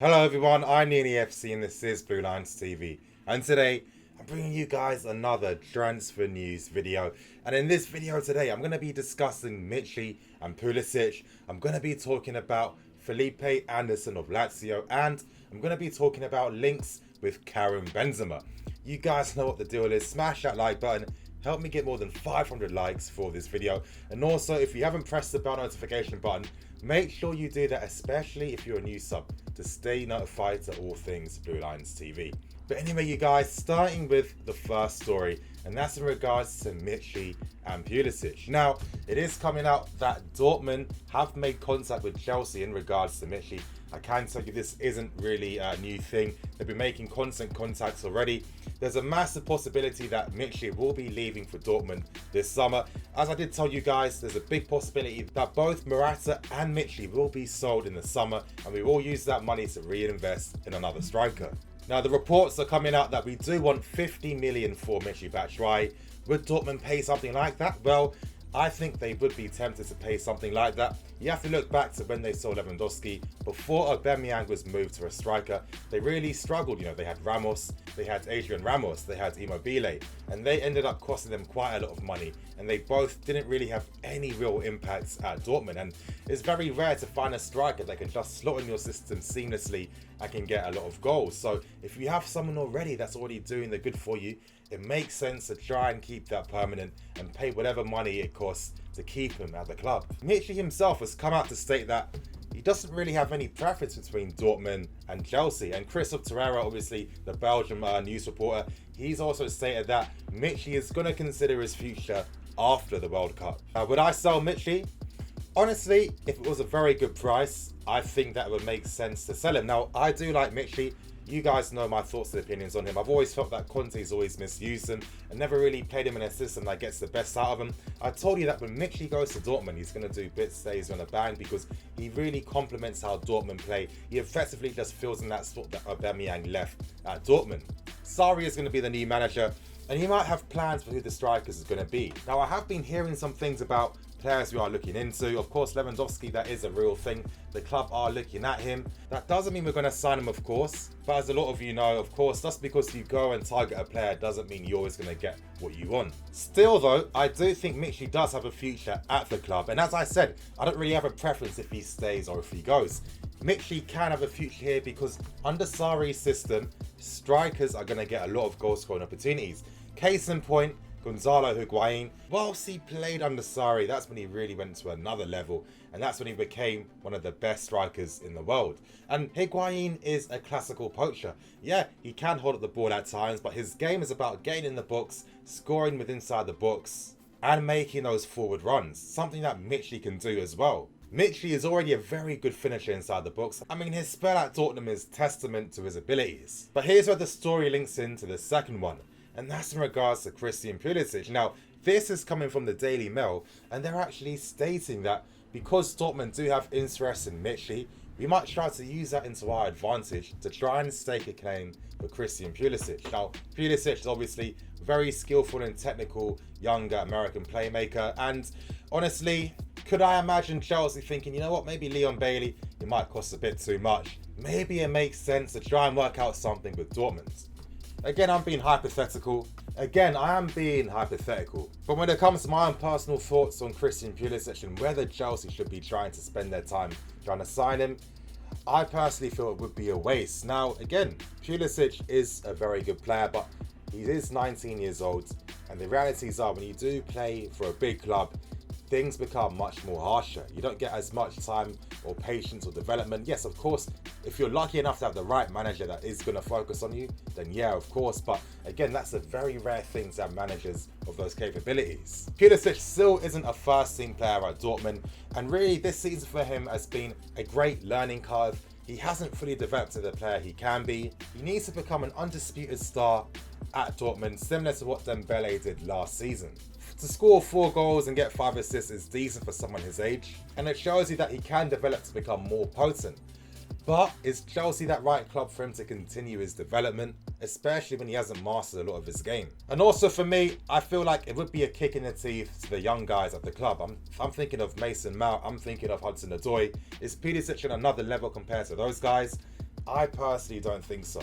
Hello everyone, I'm Nini FC and this is Blue Lines TV. And today, I'm bringing you guys another transfer news video. And in this video today, I'm going to be discussing Michy and Pulisic. I'm going to be talking about Felipe Anderson of Lazio. And I'm going to be talking about links with Karim Benzema. You guys know what the deal is. Smash that like button. Help me get more than 500 likes for this video. And also, if you haven't pressed the bell notification button, make sure you do that, especially if you're a new sub, to stay notified to all things Blue Lines TV. But anyway, you guys, starting with the first story, and that's in regards to Michy and Pulisic. Now, it is coming out that Dortmund have made contact with Chelsea in regards to Michy. I can tell you this isn't really a new thing. They've been making constant contacts already. There's a massive possibility that Michy will be leaving for Dortmund this summer. As I did tell you guys, there's a big possibility that both Morata and Michy will be sold in the summer, and we will use that money to reinvest in another striker. Now, the reports are coming out that we do want 50 million for Michy Batshuayi. Would Dortmund pay something like that? Well, I think they would be tempted to pay something like that. You have to look back to when they sold Lewandowski. Before Aubameyang was moved to a striker, they really struggled. You know, they had Ramos, they had Adrian Ramos, they had Immobile, and they ended up costing them quite a lot of money. And they both didn't really have any real impacts at Dortmund. And it's very rare to find a striker that can just slot in your system seamlessly and can get a lot of goals. So if you have someone already that's already doing the good for you, it makes sense to try and keep that permanent and pay whatever money it costs to keep him at the club. Michy himself has come out to state that he doesn't really have any preference between Dortmund and Chelsea. And Christophe Torreira, obviously the Belgian news reporter, he's also stated that Michy is going to consider his future after the World Cup. Would I sell Michy? Honestly, if it was a very good price, I think that would make sense to sell him. Now, I do like Michy. You guys know my thoughts and opinions on him. I've always felt that Conte's always misused him and never really played him in a system that gets the best out of him. I told you that when Michy goes to Dortmund, he's going to do bits that he's going to bang because he really complements how Dortmund play. He effectively just fills in that spot that Aubameyang left at Dortmund. SARRI is going to be the new manager, and he might have plans for who the strikers is going to be. Now, I have been hearing some things about players we are looking into. Of course, Lewandowski, that is a real thing. The club are looking at him. That doesn't mean we're going to sign him, of course. But as a lot of you know, of course, just because you go and target a player doesn't mean you're always going to get what you want. Still, though, I do think Michy does have a future at the club. And as I said, I don't really have a preference if he stays or if he goes. Michy can have a future here because under Sarri's system, strikers are going to get a lot of goal scoring opportunities. Case in point, Gonzalo Higuain, whilst he played under Sarri, that's when he really went to another level, and that's when he became one of the best strikers in the world. And Higuain is a classical poacher. Yeah, he can hold up the ball at times, but his game is about getting in the box, scoring with inside the box, and making those forward runs, something that Michy can do as well. Michy is already a very good finisher inside the box. I mean, his spell at Tottenham is testament to his abilities. But here's where the story links into the second one, and that's in regards to Christian Pulisic. Now, this is coming from the Daily Mail, and they're actually stating that because Dortmund do have interest in Michy, we might try to use that into our advantage to try and stake a claim for Christian Pulisic. Now, Pulisic is obviously very skillful and technical younger American playmaker, and honestly, could I imagine Chelsea thinking, you know what, maybe Leon Bailey, it might cost a bit too much. Maybe it makes sense to try and work out something with Dortmund. Again, I'm being hypothetical. But when it comes to my own personal thoughts on Christian Pulisic and whether Chelsea should be trying to spend their time trying to sign him, I personally feel it would be a waste. Now, again, Pulisic is a very good player, but he is 19 years old. And the realities are when you do play for a big club, things become much more harsher. You don't get as much time or patience or development. Yes, of course, if you're lucky enough to have the right manager that is going to focus on you, then yeah, of course. But again, that's a very rare thing to have managers of those capabilities. Pulisic still isn't a first-team player at Dortmund, and really this season for him has been a great learning curve. He hasn't fully developed to the player he can be. He needs to become an undisputed star at Dortmund, similar to what Dembele did last season. To score 4 goals and get 5 assists is decent for someone his age, and it shows you that he can develop to become more potent. But is Chelsea that right club for him to continue his development, especially when he hasn't mastered a lot of his game? And also for me, I feel like it would be a kick in the teeth to the young guys at the club. I'm thinking of Mason Mount, I'm thinking of Hudson-Odoi. Is Pulisic on another level compared to those guys? I personally don't think so.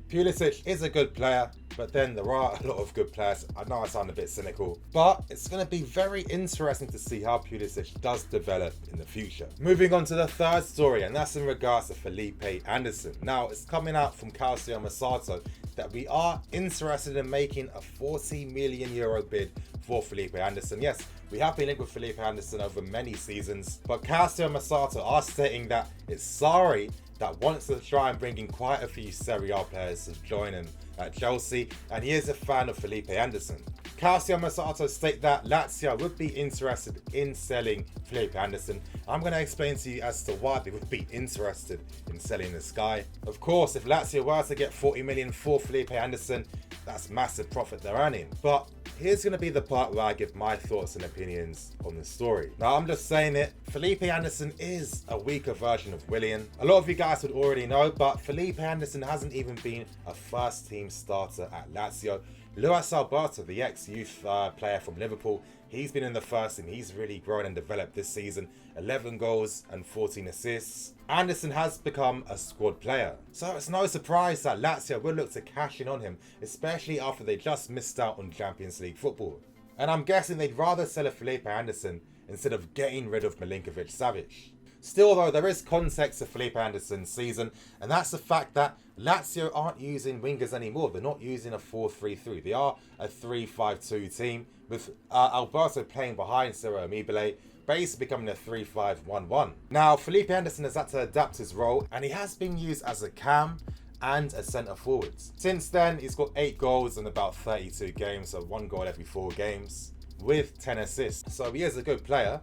Pulisic is a good player, but then there are a lot of good players. I know I sound a bit cynical, but it's going to be very interesting to see how Pulisic does develop in the future. Moving on to the third story, and that's in regards to Felipe Anderson. Now, it's coming out from Calcio Mercato that we are interested in making a €40 million bid for Felipe Anderson. Yes, we have been linked with Felipe Anderson over many seasons, but Calcio Mercato are stating that it's SARRI that wants to try and bring in quite a few Serie A players to join him at Chelsea, and he is a fan of Felipe Anderson. Calcio Mercato state that Lazio would be interested in selling Felipe Anderson. I'm going to explain to you as to why they would be interested in selling this guy. Of course, if Lazio were to get 40 million for Felipe Anderson, that's massive profit they're earning. But here's going to be the part where I give my thoughts and opinions on the story. Now, I'm just saying it, Felipe Anderson is a weaker version of Willian. A lot of you guys would already know, but Felipe Anderson hasn't even been a first team starter at Lazio. Luis Alberto, the ex-youth player from Liverpool, he's been in the first team. He's really grown and developed this season. 11 goals and 14 assists. Anderson has become a squad player. So it's no surprise that Lazio will look to cash in on him, especially after they just missed out on Champions League football. And I'm guessing they'd rather sell a Felipe Anderson instead of getting rid of Milinkovic-Savic. Still though, there is context to Felipe Anderson's season, and that's the fact that Lazio aren't using wingers anymore. They're not using a 4-3-3. They are a 3-5-2 team, with Alberto playing behind Ciro Immobile, basically becoming a 3-5-1-1. Now, Felipe Anderson has had to adapt his role, and he has been used as a cam and a centre forward. Since then, he's got 8 goals in about 32 games, so 1 goal every 4 games, with 10 assists. So he is a good player,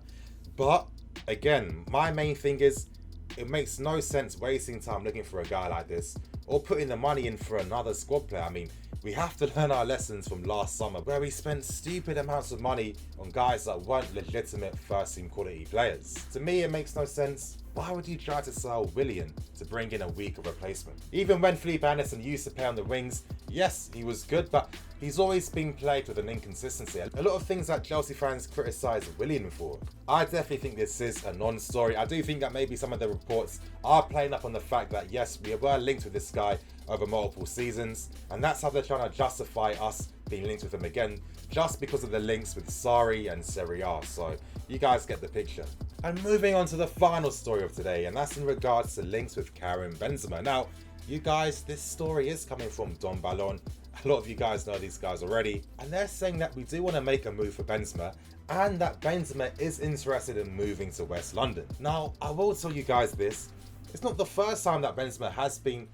but again, my main thing is it makes no sense wasting time looking for a guy like this or putting the money in for another squad player. I mean, we have to learn our lessons from last summer where we spent stupid amounts of money on guys that weren't legitimate first team quality players. To me, it makes no sense. Why would you try to sell Willian to bring in a weaker replacement? Even when Felipe Anderson used to play on the wings, yes, he was good, but he's always been plagued with an inconsistency. A lot of things that Chelsea fans criticise Willian for. I definitely think this is a non-story. I do think that maybe some of the reports are playing up on the fact that, yes, we were linked with this guy over multiple seasons, and that's how they're trying to justify us being linked with him again, just because of the links with SARRI and Serie A. So you guys get the picture. And moving on to the final story of today, and that's in regards to links with Karim Benzema. Now, you guys, this story is coming from Don Ballon. A lot of you guys know these guys already, and they're saying that we do want to make a move for Benzema, and that Benzema is interested in moving to West London. Now, I will tell you guys this, it's not the first time that Benzema has been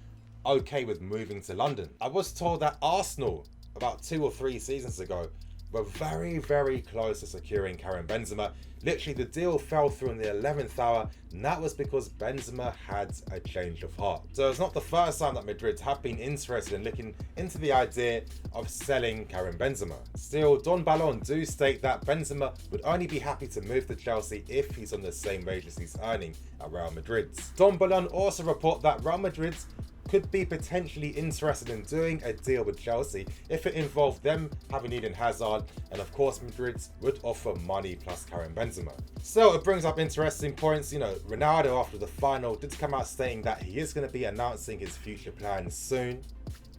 okay with moving to London. I was told that Arsenal, about 2 or 3 seasons ago, were very, very close to securing Karim Benzema. Literally, the deal fell through in the 11th hour, and that was because Benzema had a change of heart. So it's not the first time that Madrid have been interested in looking into the idea of selling Karim Benzema. Still, Don Ballon do state that Benzema would only be happy to move to Chelsea if he's on the same wage as he's earning at Real Madrid. Don Ballon also report that Real Madrid could be potentially interested in doing a deal with Chelsea if it involved them having Eden Hazard, and of course Madrid would offer money plus Karim Benzema. So it brings up interesting points. You know, Ronaldo after the final did come out stating that he is going to be announcing his future plans soon.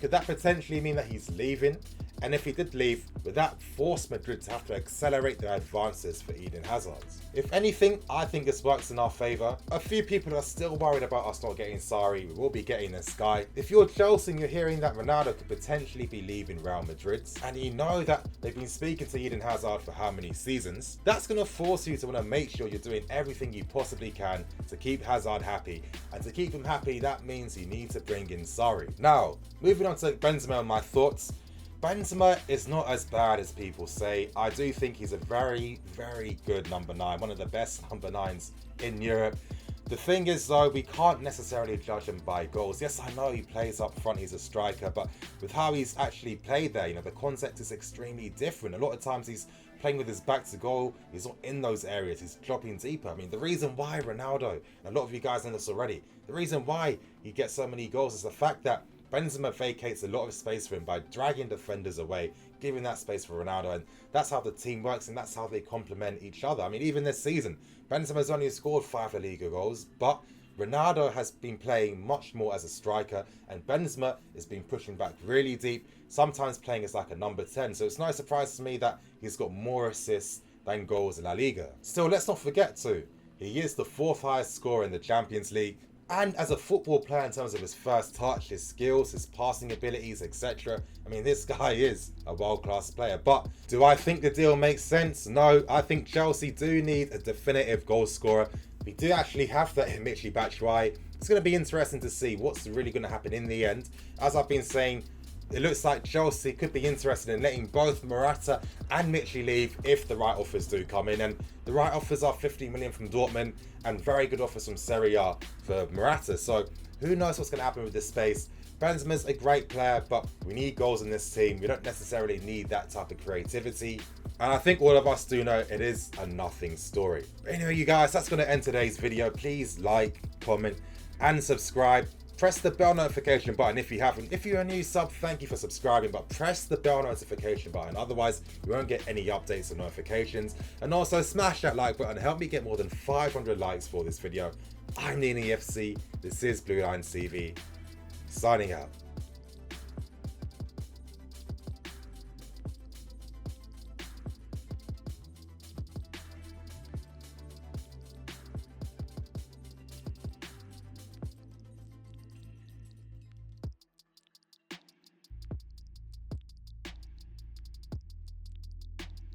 Could that potentially mean that he's leaving? And if he did leave, would that force Madrid to have to accelerate their advances for Eden Hazard? If anything, I think this works in our favour. A few people are still worried about us not getting SARRI. We will be getting this guy. If you're Chelsea and you're hearing that Ronaldo could potentially be leaving Real Madrid, and you know that they've been speaking to Eden Hazard for how many seasons, that's going to force you to want to make sure you're doing everything you possibly can to keep Hazard happy. And to keep him happy, that means you need to bring in SARRI. Now, moving on to Benzema and my thoughts. Benzema is not as bad as people say. I do think he's a very, very good number 9, one of the best number 9s in Europe. The thing is though, we can't necessarily judge him by goals. Yes, I know he plays up front, he's a striker, but with how he's actually played there, you know, the concept is extremely different. A lot of times he's playing with his back to goal, he's not in those areas, he's dropping deeper. I mean, the reason why Ronaldo, and a lot of you guys know this already, the reason why he gets so many goals is the fact that Benzema vacates a lot of space for him by dragging defenders away, giving that space for Ronaldo, and that's how the team works and that's how they complement each other. I mean, even this season, Benzema's only scored 5 La Liga goals, but Ronaldo has been playing much more as a striker, and Benzema has been pushing back really deep, sometimes playing as like a number 10. So it's no surprise to me that he's got more assists than goals in La Liga. Still, let's not forget too, he is the 4th highest scorer in the Champions League. And as a football player, in terms of his first touch, his skills, his passing abilities, etc., I mean, this guy is a world-class player. But do I think the deal makes sense? No, I think Chelsea do need a definitive goal scorer. We do actually have that in Michy Batshuayi. It's going to be interesting to see what's really going to happen in the end. As I've been saying, it looks like Chelsea could be interested in letting both Morata and Michy leave if the right offers do come in. And the right offers are 50 million from Dortmund and very good offers from Serie A for Morata. So who knows what's going to happen with this space. Benzema's a great player, but we need goals in this team. We don't necessarily need that type of creativity. And I think all of us do know it is a nothing story. But anyway, you guys, that's going to end today's video. Please like, comment, and subscribe. Press the bell notification button if you haven't. If you're a new sub, thank you for subscribing, but press the bell notification button. Otherwise, you won't get any updates or notifications. And also smash that like button. Help me get more than 500 likes for this video. I'm Nini FC. This is Blue Line TV. Signing out.